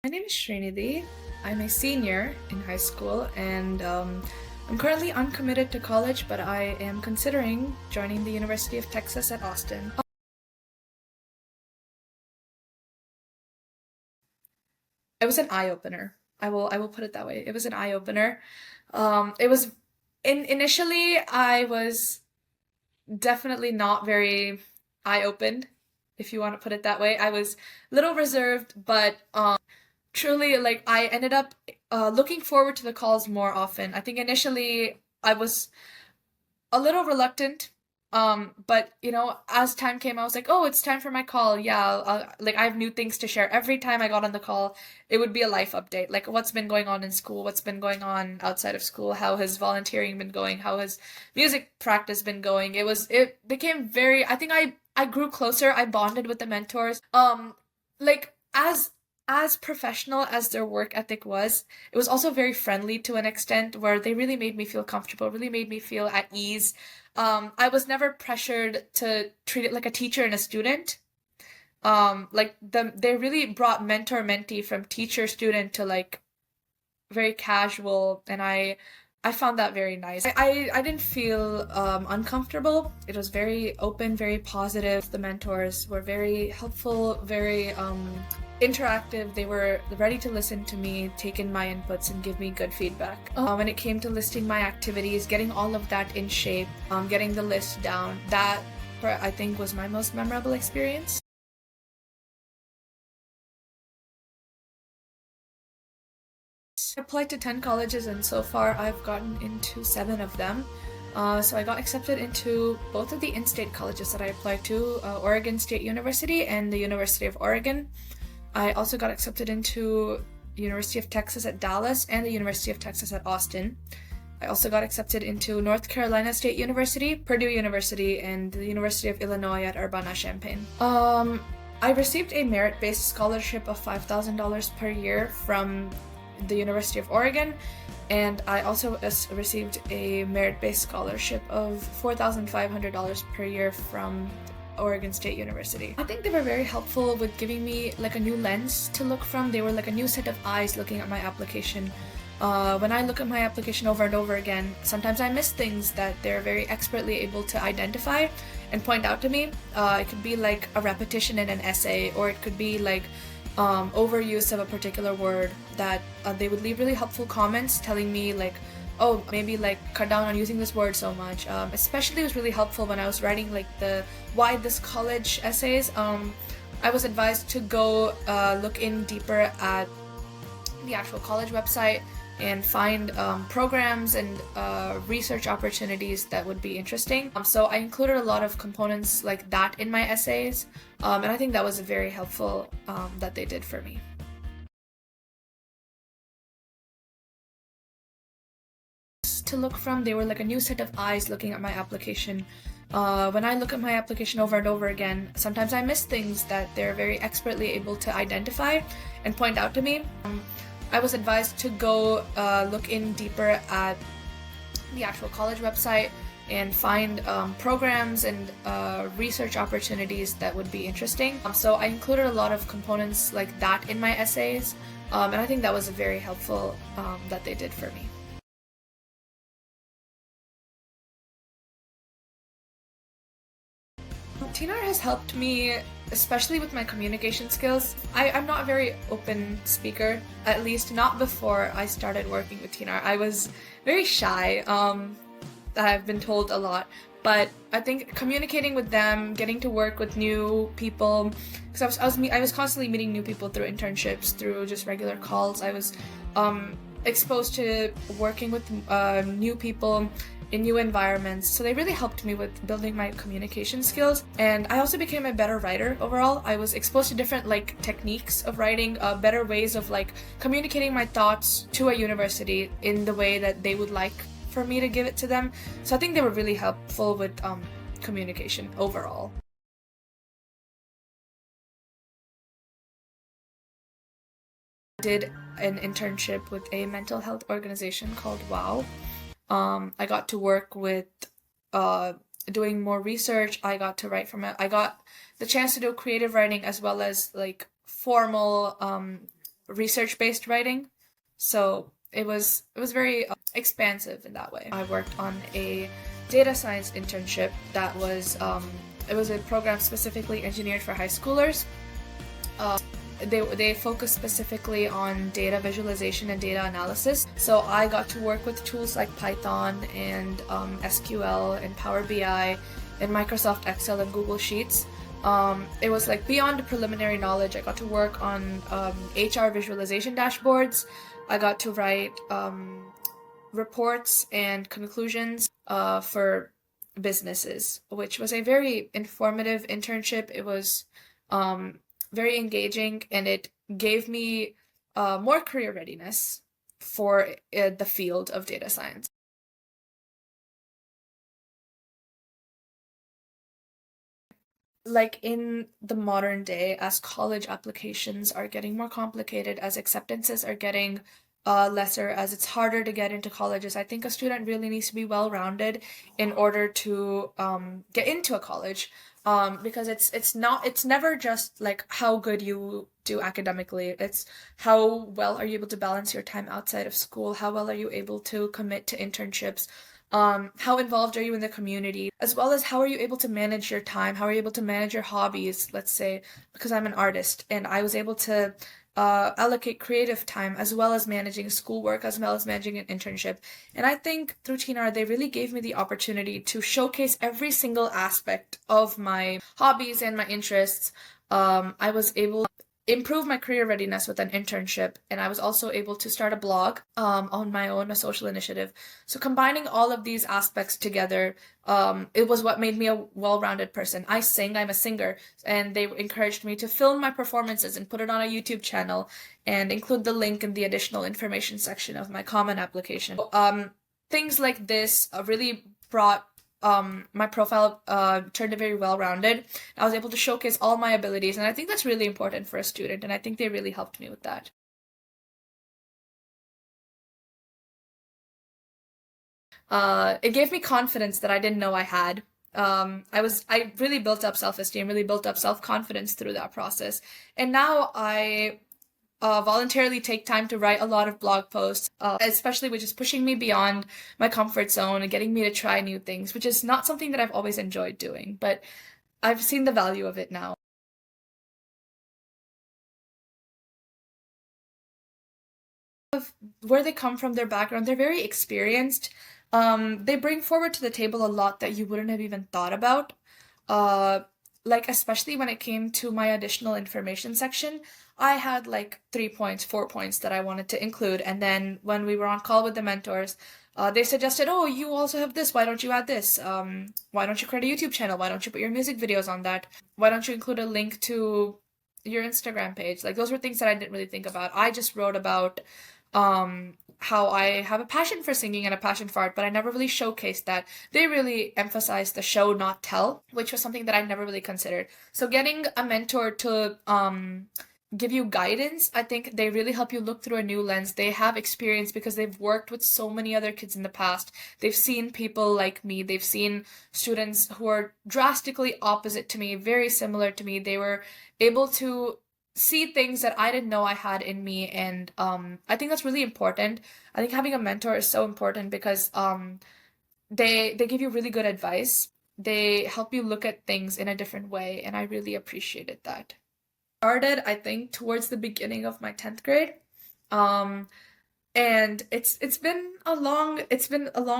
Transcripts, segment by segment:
My name is Srinidhi. I'm a senior in high school and I'm currently uncommitted to college, but I am considering joining the University of Texas at Austin. It was an eye-opener. I will put it that way. It was an eye-opener. It was initially I was definitely not very eye-opened, if you want to put it that way. I was a little reserved, but truly, like, I ended up looking forward to the calls more often. I think initially I was a little reluctant, but as time came, I was like, oh, it's time for my call. Yeah, like I have new things to share. Every time I got on the call, it would be a life update, like what's been going on in school, what's been going on outside of school, how has volunteering been going, how has music practice been going. It became very. I think I grew closer. I bonded with the mentors. Like as professional as their work ethic was, it was also very friendly to an extent where they really made me feel comfortable, really made me feel at ease. I was never pressured to treat it like a teacher and a student. They really brought mentor mentee from teacher student to like very casual, and I found that very nice. I didn't feel uncomfortable. It was very open, very positive. The mentors were very helpful, very interactive. They were ready to listen to me, take in my inputs, and give me good feedback. When it came to listing my activities, getting all of that in shape, getting the list down, that I think was my most memorable experience. I applied to 10 colleges, and so far I've gotten into 7 of them. So I got accepted into both of the in-state colleges that I applied to, Oregon State University and the University of Oregon. I also got accepted into University of Texas at Dallas and the University of Texas at Austin. I also got accepted into North Carolina State University, Purdue University, and the University of Illinois at Urbana-Champaign. I received a merit-based scholarship of $5,000 per year from the University of Oregon, and I also received a merit-based scholarship of $4,500 per year from Oregon State University. I think they were very helpful with giving me like a new lens to look from. They were like a new set of eyes looking at my application. When I look at my application over and over again, sometimes I miss things that they're very expertly able to identify and point out to me. It could be like a repetition in an essay, or it could be like overuse of a particular word that they would leave really helpful comments telling me like, oh, maybe like cut down on using this word so much. Especially it was really helpful when I was writing like the why this college essays. I was advised to go look in deeper at the actual college website and find programs and research opportunities that would be interesting. So I included a lot of components like that in my essays, and I think that was very helpful that they did for me. To look from, they were like a new set of eyes looking at my application. When I look at my application over and over again, sometimes I miss things that they're very expertly able to identify and point out to me. I was advised to go look in deeper at the actual college website and find programs and research opportunities that would be interesting. So I included a lot of components like that in my essays, and I think that was very helpful that they did for me. TNR has helped me, especially with my communication skills. I'm not a very open speaker, at least not before I started working with TNR. I was very shy, I've been told a lot. But I think communicating with them, getting to work with new people, because I was constantly meeting new people through internships, through just regular calls. I was exposed to working with new people in new environments. So they really helped me with building my communication skills. And I also became a better writer overall. I was exposed to different like techniques of writing, better ways of like communicating my thoughts to a university in the way that they would like for me to give it to them. So I think they were really helpful with communication overall. Did an internship with a mental health organization called WOW. I got to work with doing more research. I got to write from it. I got the chance to do creative writing as well as like formal research-based writing. So it was very expansive in that way. I worked on a data science internship that was it was a program specifically engineered for high schoolers. They focus specifically on data visualization and data analysis. So I got to work with tools like Python and SQL and Power BI and Microsoft Excel and Google Sheets. It was like beyond preliminary knowledge. I got to work on HR visualization dashboards. I got to write reports and conclusions for businesses, which was a very informative internship. It was very engaging, and it gave me more career readiness for the field of data science. Like in the modern day, as college applications are getting more complicated, as acceptances are getting lesser, as it's harder to get into colleges, I think a student really needs to be well-rounded in order to get into a college. Because it's never just like how good you do academically. It's how well are you able to balance your time outside of school? How well are you able to commit to internships? How involved are you in the community, as well as how are you able to manage your time? How are you able to manage your hobbies? Let's say, because I'm an artist and I was able to allocate creative time as well as managing schoolwork, as well as managing an internship. And I think through TNR, they really gave me the opportunity to showcase every single aspect of my hobbies and my interests. I was able improve my career readiness with an internship, and I was also able to start a blog on my own, a social initiative. So combining all of these aspects together, it was what made me a well-rounded person. I sing, I'm a singer, and they encouraged me to film my performances and put it on a YouTube channel and include the link in the additional information section of my common application. Things like this really brought my profile turned very well rounded. I was able to showcase all my abilities, and I think that's really important for a student, and I think they really helped me with that. It gave me confidence that I didn't know I had. I really built up self-esteem, really built up self-confidence through that process. And now I voluntarily take time to write a lot of blog posts, especially which is pushing me beyond my comfort zone and getting me to try new things, which is not something that I've always enjoyed doing, but I've seen the value of it now. Where they come from, their background, they're very experienced. They bring forward to the table a lot that you wouldn't have even thought about. Uh, like especially when it came to my additional information section, I had like 3 points, 4 points that I wanted to include, and then when we were on call with the mentors, they suggested, "Oh, you also have this. Why don't you add this? Why don't you create a YouTube channel? Why don't you put your music videos on that? Why don't you include a link to your Instagram page?" Like those were things that I didn't really think about. I just wrote about how I have a passion for singing and a passion for art, but I never really showcased that. They really emphasized the show, not tell, which was something that I never really considered. So getting a mentor to give you guidance, I think they really help you look through a new lens. They have experience because they've worked with so many other kids in the past. They've seen people like me. They've seen students who are drastically opposite to me, very similar to me. They were able to see things that I didn't know I had in me, and I think that's really important. I think having a mentor is so important because they give you really good advice. They help you look at things in a different way, and I really appreciated that. Started, I think, towards the beginning of my 10th grade. Um, and it's been a long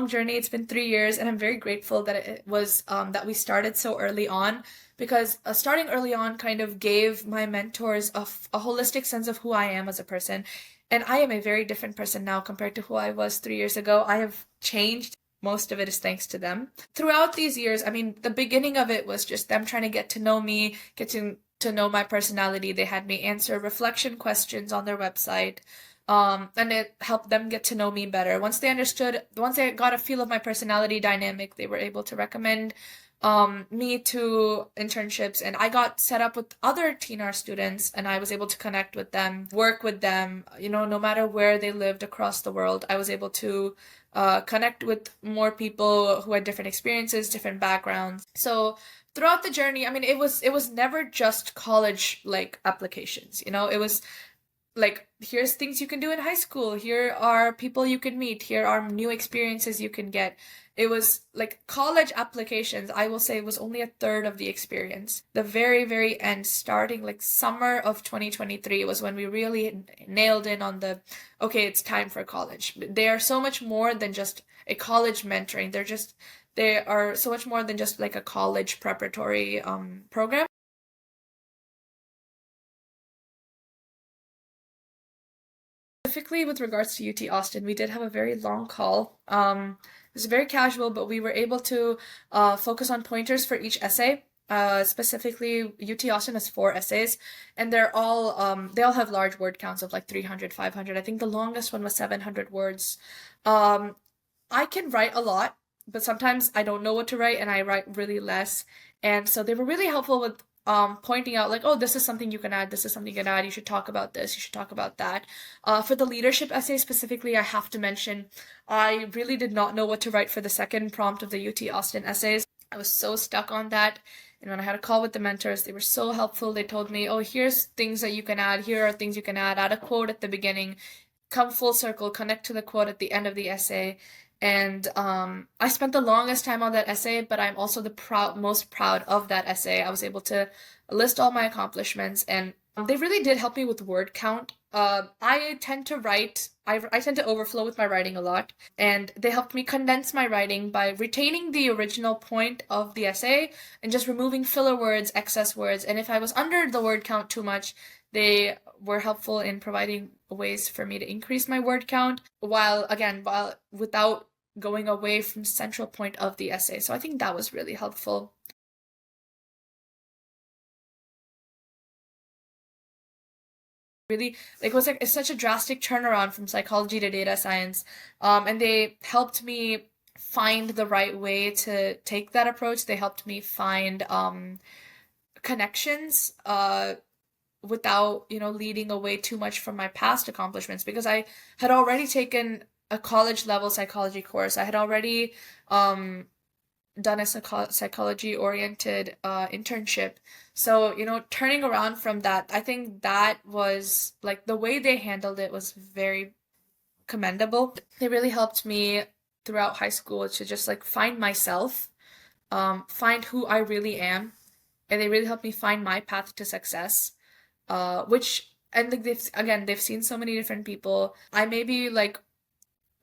journey. It's been 3 years, and I'm very grateful that it was that we started so early on, because starting early on kind of gave my mentors a holistic sense of who I am as a person. And I am a very different person now compared to who I was 3 years ago. I have changed. Most of it is thanks to them. Throughout these years, I mean, the beginning of it was just them trying to get to know me, get to know my personality. They had me answer reflection questions on their website. And it helped them get to know me better. Once they got a feel of my personality dynamic, they were able to recommend me to internships, and I got set up with other TNR students, and I was able to connect with them, work with them, no matter where they lived across the world. I was able to connect with more people who had different experiences, different backgrounds. So throughout the journey, I mean, it was never just college like applications. It was like, here's things you can do in high school, here are people you can meet, here are new experiences you can get. It was like college applications, I will say, was only a third of the experience. The very, very end, starting like summer of 2023, was when we really nailed in on the, okay, it's time for college. They are so much more than just a college mentoring. They are so much more than just like a college preparatory program. Specifically with regards to UT Austin, we did have a very long call. It was very casual, but we were able to focus on pointers for each essay. Specifically, UT Austin has 4 essays, and they all have large word counts of like 300, 500. I think the longest one was 700 words. Um, I can write a lot, but sometimes I don't know what to write and I write really less. And so they were really helpful with pointing out like, oh, this is something you can add, this is something you can add, you should talk about this, you should talk about that. For the leadership essay specifically, I have to mention I really did not know what to write for the second prompt of the UT Austin essays. I was so stuck on that. And when I had a call with the mentors, they were so helpful. They told me, oh, here's things that you can add, here are things you can add a quote at the beginning, come full circle, connect to the quote at the end of the essay. And I spent the longest time on that essay, but I'm also most proud of that essay. I was able to list all my accomplishments, and they really did help me with word count. I tend to I tend to overflow with my writing a lot, and they helped me condense my writing by retaining the original point of the essay and just removing filler words, excess words. And if I was under the word count too much, they were helpful in providing ways for me to increase my word count while without going away from the central point of the essay. So I think that was really helpful. Really, like, was like it's such a drastic turnaround from psychology to data science. And they helped me find the right way to take that approach. They helped me find connections without, leading away too much from my past accomplishments, because I had already taken a college level psychology course. I had already done a psychology oriented internship. So, turning around from that, I think that was like the way they handled it was very commendable. They really helped me throughout high school to just like find myself, find who I really am, and they really helped me find my path to success. Which, and like they've seen so many different people. I may be like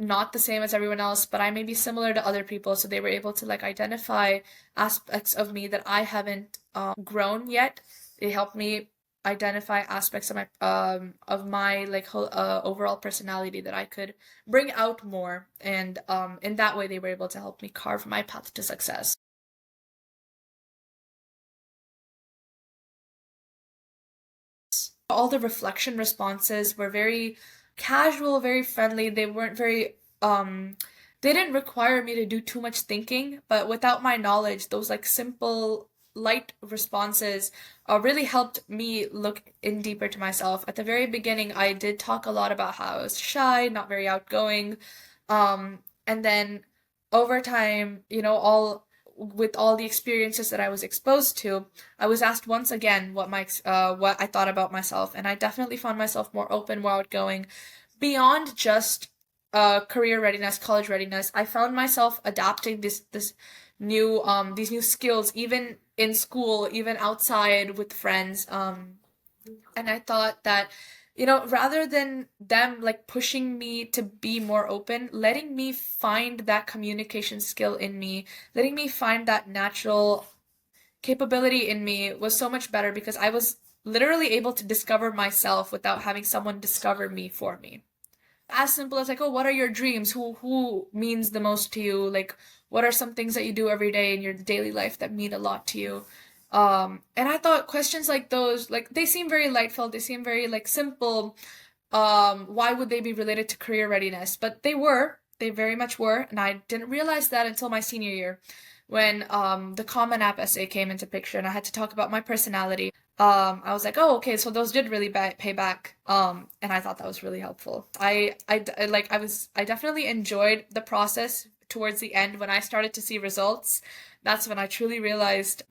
not the same as everyone else, but I may be similar to other people. So they were able to like identify aspects of me that I haven't grown yet. They helped me identify aspects of my like whole overall personality that I could bring out more, and in that way they were able to help me carve my path to success. All the reflection responses were very casual, very friendly. They weren't very they didn't require me to do too much thinking, but without my knowledge, those like simple light responses really helped me look in deeper to myself. At the very beginning, I did talk a lot about how I was shy, not very outgoing. And then over time, all with all the experiences that I was exposed to, I was asked once again what I thought about myself, and I definitely found myself more open, more outgoing, beyond just career readiness, college readiness. I found myself adapting this new these new skills even in school, even outside with friends. And I thought that, rather than them like pushing me to be more open, letting me find that communication skill in me, letting me find that natural capability in me was so much better, because I was literally able to discover myself without having someone discover me for me. As simple as like, oh, what are your dreams? Who means the most to you? Like, what are some things that you do every day in your daily life that mean a lot to you? And I thought questions like those, like, they seem very lightful, they seem very like simple. Why would they be related to career readiness? But they very much were, and I didn't realize that until my senior year, when the Common App essay came into picture and I had to talk about my personality. I was like, oh, okay, so those did really pay back. And I thought that was really helpful. I definitely enjoyed the process towards the end when I started to see results. That's when I truly realized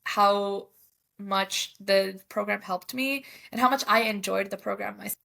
how much the program helped me and how much I enjoyed the program myself.